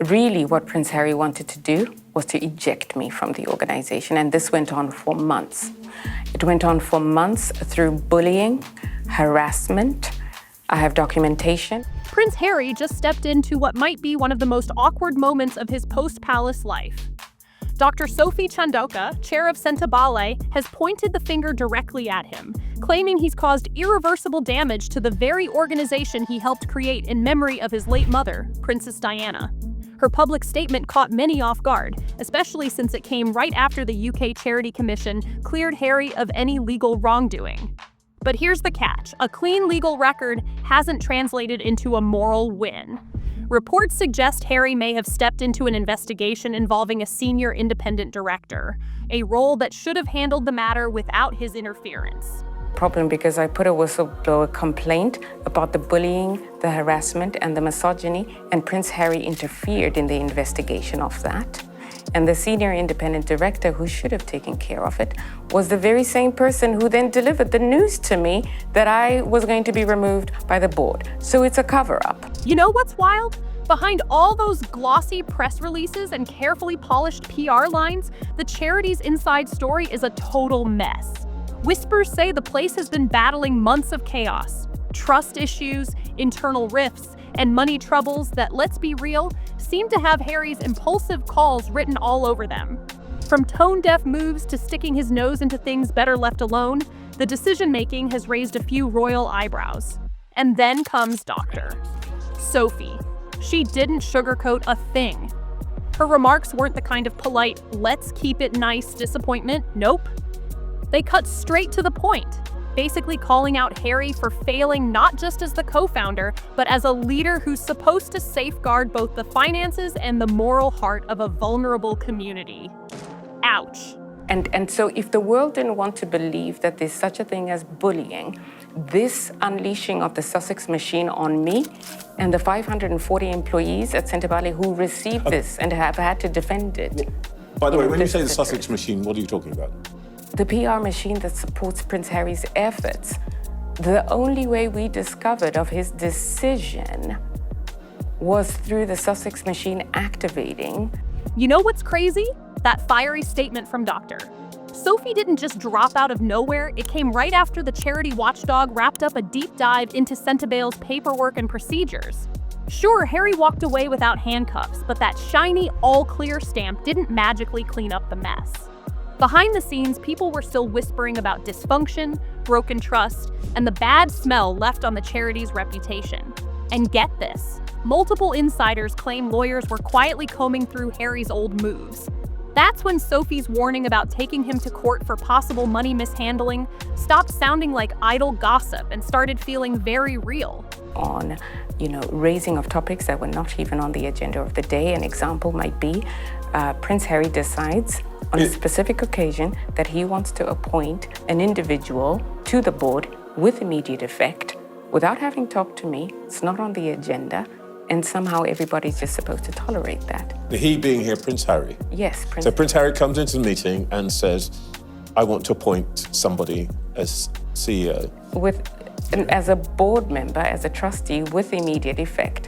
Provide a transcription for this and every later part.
Really, what Prince Harry wanted to do was to eject me from the organization, and this went on for months. It went on for months through bullying, harassment. I have documentation. Prince Harry just stepped into what might be one of the most awkward moments of his post-palace life. Dr. Sophie Chandoka, chair of Sentebale, has pointed the finger directly at him, claiming he's caused irreversible damage to the very organization he helped create in memory of his late mother, Princess Diana. Her public statement caught many off guard, especially since it came right after the UK Charity Commission cleared Harry of any legal wrongdoing. But here's the catch: a clean legal record hasn't translated into a moral win. Reports suggest Harry may have stepped into an investigation involving a senior independent director, a role that should have handled the matter without his interference. Problem because I put a whistleblower complaint about the bullying, the harassment, and the misogyny, and Prince Harry interfered in the investigation of that. And the senior independent director who should have taken care of it was the very same person who then delivered the news to me that I was going to be removed by the board. So it's a cover-up. You know what's wild? Behind all those glossy press releases and carefully polished PR lines, the charity's inside story is a total mess. Whispers say the place has been battling months of chaos, trust issues, internal rifts, and money troubles that, let's be real, seem to have Harry's impulsive calls written all over them. From tone-deaf moves to sticking his nose into things better left alone, the decision-making has raised a few royal eyebrows. And then comes Dr. Sophie. She didn't sugarcoat a thing. Her remarks weren't the kind of polite, let's keep it nice disappointment. Nope. They cut straight to the point, basically calling out Harry for failing not just as the co-founder, but as a leader who's supposed to safeguard both the finances and the moral heart of a vulnerable community. Ouch. And so if the world didn't want to believe that there's such a thing as bullying, this unleashing of the Sussex machine on me and the 540 employees at Sentebale who received this and have had to defend it. By the way, when you say the Sussex machine, what are you talking about? The PR machine that supports Prince Harry's efforts. The only way we discovered of his decision was through the Sussex machine activating. You know what's crazy? That fiery statement from Dr. Sophie didn't just drop out of nowhere. It came right after the charity watchdog wrapped up a deep dive into Sentebale's paperwork and procedures. Sure, Harry walked away without handcuffs, but that shiny all-clear stamp didn't magically clean up the mess. Behind the scenes, people were still whispering about dysfunction, broken trust, and the bad smell left on the charity's reputation. And get this, multiple insiders claim lawyers were quietly combing through Harry's old moves. That's when Sophie's warning about taking him to court for possible money mishandling stopped sounding like idle gossip and started feeling very real. On, raising of topics that were not even on the agenda of the day. An example might be Prince Harry decides on a specific occasion that he wants to appoint an individual to the board with immediate effect without having talked to me. It's not on the agenda. And somehow everybody's just supposed to tolerate that. He being here, Prince Harry? Yes, Prince. So Prince Harry comes into the meeting and says, I want to appoint somebody as CEO. As a board member, as a trustee with immediate effect.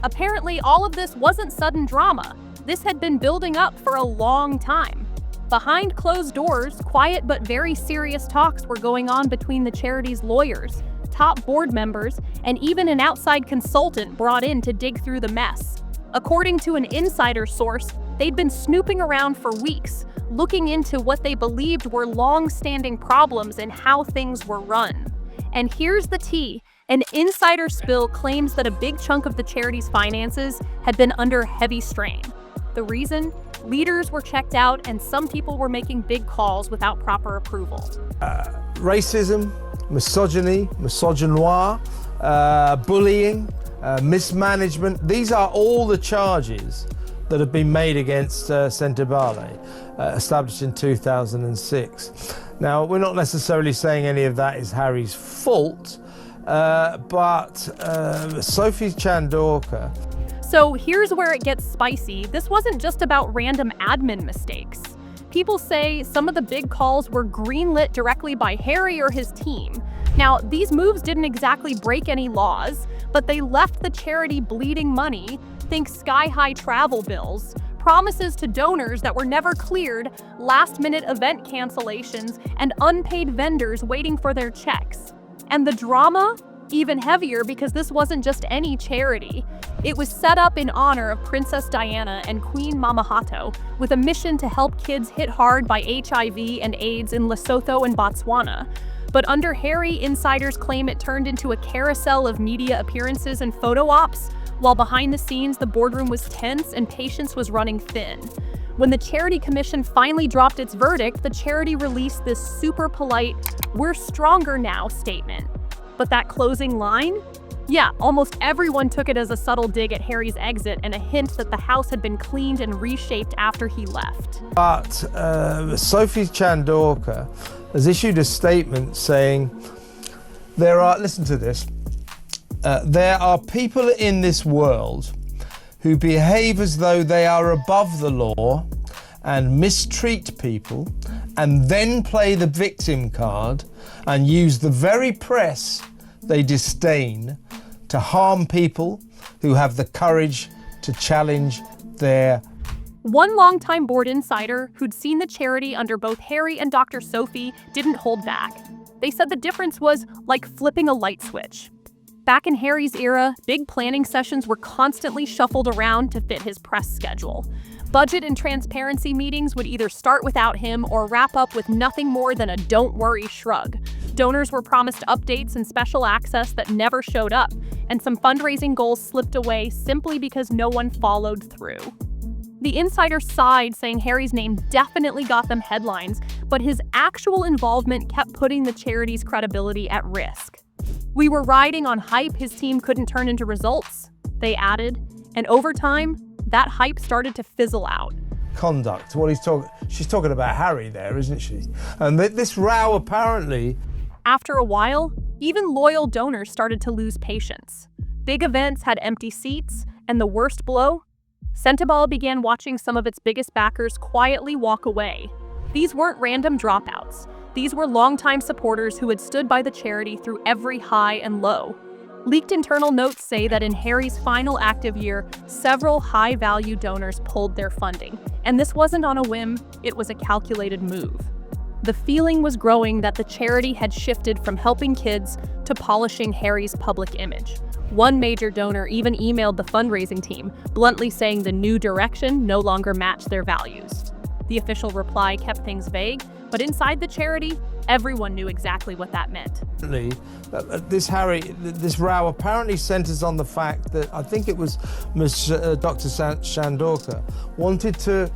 Apparently, all of this wasn't sudden drama. This had been building up for a long time. Behind closed doors, quiet but very serious talks were going on between the charity's lawyers, top board members, and even an outside consultant brought in to dig through the mess. According to an insider source, they'd been snooping around for weeks, looking into what they believed were long-standing problems in how things were run. And here's the tea. An insider spill claims that a big chunk of the charity's finances had been under heavy strain. The reason? Leaders were checked out and some people were making big calls without proper approval. Racism, misogyny, misogynoir, bullying, mismanagement. These are all the charges that have been made against Sentebale, established in 2006. Now, we're not necessarily saying any of that is Harry's fault, but Sophie Chandoka. So here's where it gets spicy. This wasn't just about random admin mistakes. People say some of the big calls were greenlit directly by Harry or his team. Now, these moves didn't exactly break any laws, but they left the charity bleeding money, Think sky-high travel bills, promises to donors that were never cleared, last-minute event cancellations, and unpaid vendors waiting for their checks. And the drama? Even heavier because this wasn't just any charity. It was set up in honor of Princess Diana and Queen Mamahato, with a mission to help kids hit hard by HIV and AIDS in Lesotho and Botswana. But under Harry, insiders claim it turned into a carousel of media appearances and photo ops, while behind the scenes the boardroom was tense and patience was running thin. When the Charity Commission finally dropped its verdict, the charity released this super polite, "We're stronger now" statement. But that closing line? Yeah, almost everyone took it as a subtle dig at Harry's exit and a hint that the house had been cleaned and reshaped after he left. But Sophie Chandorka has issued a statement saying, listen to this, there are people in this world who behave as though they are above the law and mistreat people and then play the victim card and use the very press they disdain to harm people who have the courage to challenge their. One longtime board insider who'd seen the charity under both Harry and Dr. Sophie didn't hold back. They said the difference was like flipping a light switch. Back in Harry's era, big planning sessions were constantly shuffled around to fit his press schedule. Budget and transparency meetings would either start without him or wrap up with nothing more than a "don't worry" shrug. Donors were promised updates and special access that never showed up, and some fundraising goals slipped away simply because no one followed through. The insider sighed, saying Harry's name definitely got them headlines, but his actual involvement kept putting the charity's credibility at risk. "We were riding on hype his team couldn't turn into results," they added, and over time, that hype started to fizzle out. Conduct. She's talking about Harry there, isn't she? And this row apparently. After a while, even loyal donors started to lose patience. Big events had empty seats, and the worst blow? Sentebale began watching some of its biggest backers quietly walk away. These weren't random dropouts. These were longtime supporters who had stood by the charity through every high and low. Leaked internal notes say that in Harry's final active year, several high-value donors pulled their funding. And this wasn't on a whim, it was a calculated move. The feeling was growing that the charity had shifted from helping kids to polishing Harry's public image. One major donor even emailed the fundraising team, bluntly saying the new direction no longer matched their values. The official reply kept things vague, but inside the charity, everyone knew exactly what that meant. This row apparently centers on the fact that I think it was Dr. Chandorka wanted to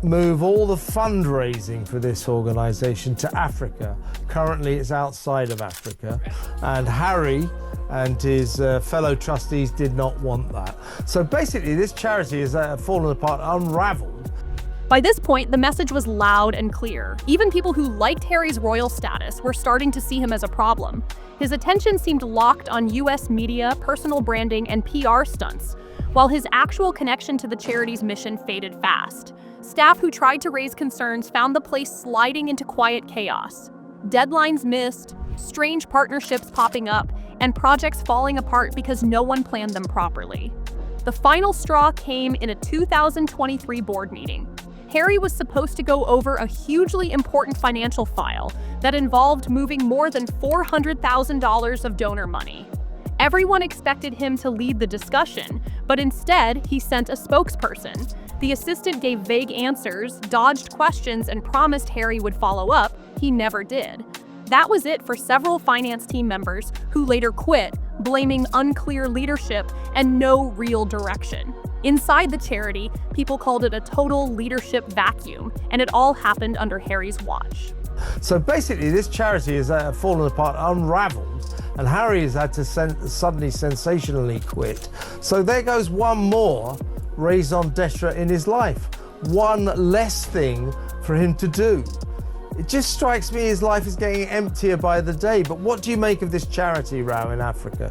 move all the fundraising for this organization to Africa. Currently it's outside of Africa, and Harry and his fellow trustees did not want that. So basically this charity has fallen apart, unraveled. By this point, the message was loud and clear. Even people who liked Harry's royal status were starting to see him as a problem. His attention seemed locked on US media, personal branding, and PR stunts, while his actual connection to the charity's mission faded fast. Staff who tried to raise concerns found the place sliding into quiet chaos. Deadlines missed, strange partnerships popping up, and projects falling apart because no one planned them properly. The final straw came in a 2023 board meeting. Harry was supposed to go over a hugely important financial file that involved moving more than $400,000 of donor money. Everyone expected him to lead the discussion, but instead, he sent a spokesperson. The assistant gave vague answers, dodged questions, and promised Harry would follow up. He never did. That was it for several finance team members who later quit, blaming unclear leadership and no real direction. Inside the charity, people called it a total leadership vacuum, and it all happened under Harry's watch. So basically, this charity has fallen apart, unraveled, and Harry has had to suddenly sensationally quit. So there goes one more raison d'etre in his life. One less thing for him to do. It just strikes me his life is getting emptier by the day. But what do you make of this charity row in Africa?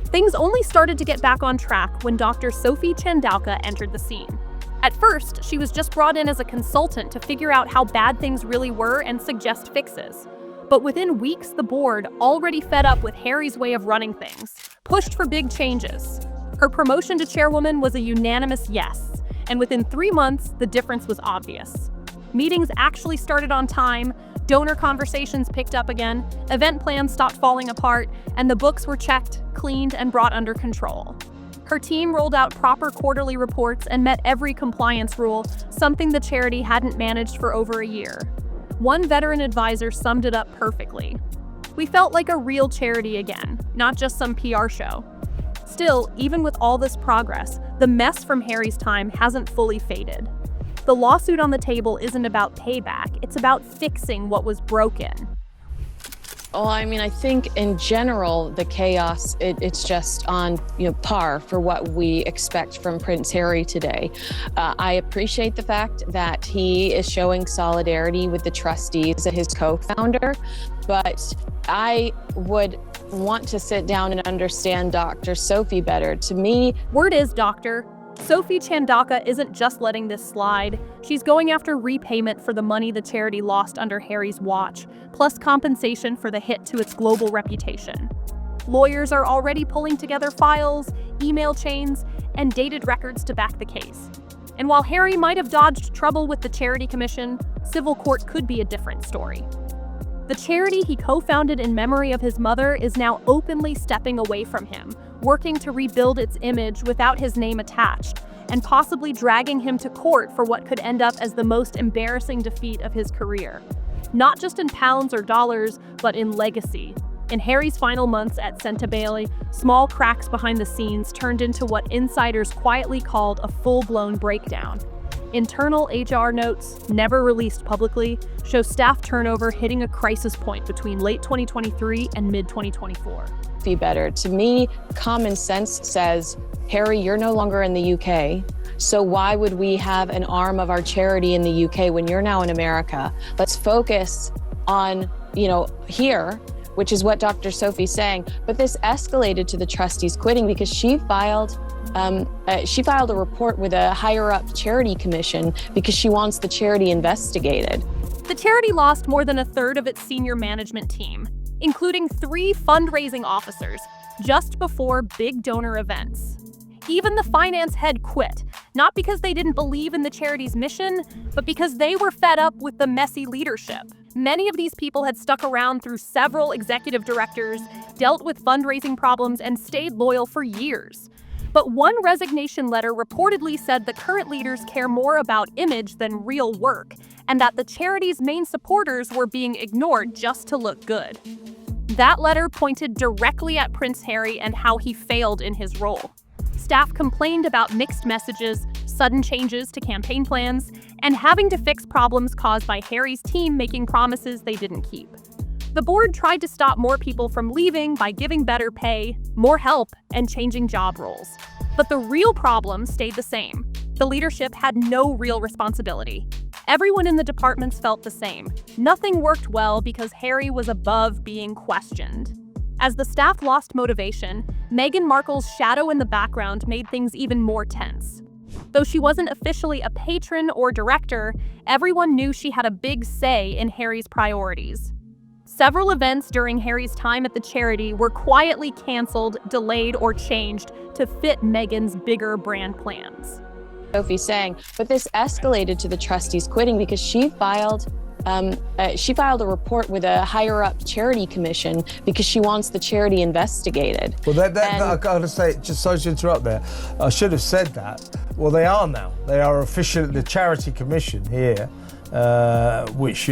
Things only started to get back on track when Dr. Sophie Chandorka entered the scene. At first, she was just brought in as a consultant to figure out how bad things really were and suggest fixes. But within weeks, the board, already fed up with Harry's way of running things, pushed for big changes. Her promotion to chairwoman was a unanimous yes, and within 3 months, the difference was obvious. Meetings actually started on time, donor conversations picked up again, event plans stopped falling apart, and the books were checked, cleaned, and brought under control. Her team rolled out proper quarterly reports and met every compliance rule, something the charity hadn't managed for over a year. One veteran advisor summed it up perfectly. "We felt like a real charity again, not just some PR show." Still, even with all this progress, the mess from Harry's time hasn't fully faded. The lawsuit on the table isn't about payback, it's about fixing what was broken. Well, I mean, I think in general, the chaos, it's just on par for what we expect from Prince Harry today. I appreciate the fact that he is showing solidarity with the trustees and his co-founder, but I would want to sit down and understand Dr. Sophie better. To me, Word is, Doctor, Sophie Chandaka isn't just letting this slide. She's going after repayment for the money the charity lost under Harry's watch, plus compensation for the hit to its global reputation. Lawyers are already pulling together files, email chains, and dated records to back the case. And while Harry might have dodged trouble with the Charity Commission, civil court could be a different story. The charity he co-founded in memory of his mother is now openly stepping away from him, working to rebuild its image without his name attached, and possibly dragging him to court for what could end up as the most embarrassing defeat of his career. Not just in pounds or dollars, but in legacy. In Harry's final months at Sentebale, small cracks behind the scenes turned into what insiders quietly called a full-blown breakdown. Internal HR notes, never released publicly, show staff turnover hitting a crisis point between late 2023 and mid-2024. be better. To me, common sense says, Harry, you're no longer in the UK, so why would we have an arm of our charity in the UK when you're now in America? Let's focus on, here, which is what Dr. Sophie's saying. But this escalated to the trustees quitting because she filed a report with a higher-up charity commission because she wants the charity investigated. The charity lost more than a third of its senior management team, including 3 fundraising officers, just before big donor events. Even the finance head quit, not because they didn't believe in the charity's mission, but because they were fed up with the messy leadership. Many of these people had stuck around through several executive directors, dealt with fundraising problems, and stayed loyal for years. But one resignation letter reportedly said the current leaders care more about image than real work, and that the charity's main supporters were being ignored just to look good. That letter pointed directly at Prince Harry and how he failed in his role. Staff complained about mixed messages, sudden changes to campaign plans, and having to fix problems caused by Harry's team making promises they didn't keep. The board tried to stop more people from leaving by giving better pay, more help, and changing job roles. But the real problem stayed the same. The leadership had no real responsibility. Everyone in the departments felt the same. Nothing worked well because Harry was above being questioned. As the staff lost motivation, Meghan Markle's shadow in the background made things even more tense. Though she wasn't officially a patron or director, everyone knew she had a big say in Harry's priorities. Several events during Harry's time at the charity were quietly canceled, delayed, or changed to fit Meghan's bigger brand plans. Sophie saying, but this escalated to the trustees quitting because she filed a report with a higher-up charity commission because she wants the charity investigated. Well, I gotta say, just sorry to interrupt there, I should have said that. Well, they are now. They are officially the charity commission here, which,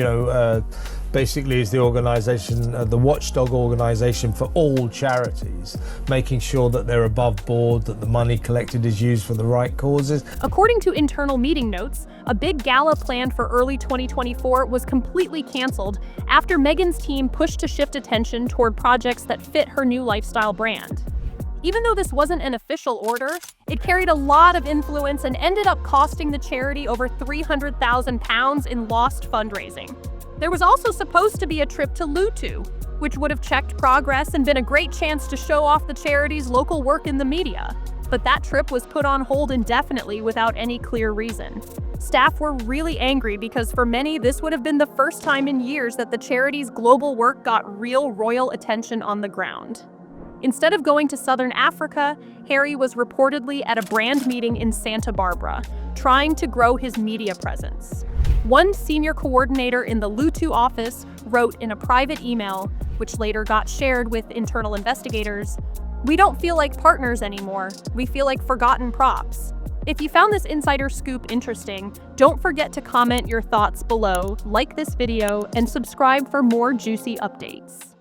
basically is the organisation, the watchdog organisation for all charities, making sure that they're above board, that the money collected is used for the right causes. According to internal meeting notes, a big gala planned for early 2024 was completely cancelled after Meghan's team pushed to shift attention toward projects that fit her new lifestyle brand. Even though this wasn't an official order, it carried a lot of influence and ended up costing the charity over £300,000 in lost fundraising. There was also supposed to be a trip to Lutu, which would have checked progress and been a great chance to show off the charity's local work in the media. But that trip was put on hold indefinitely without any clear reason. Staff were really angry because for many, this would have been the first time in years that the charity's global work got real royal attention on the ground. Instead of going to Southern Africa, Harry was reportedly at a brand meeting in Santa Barbara, trying to grow his media presence. One senior coordinator in the Lutu office wrote in a private email, which later got shared with internal investigators, "We don't feel like partners anymore. We feel like forgotten props." If you found this insider scoop interesting, don't forget to comment your thoughts below, like this video, and subscribe for more juicy updates.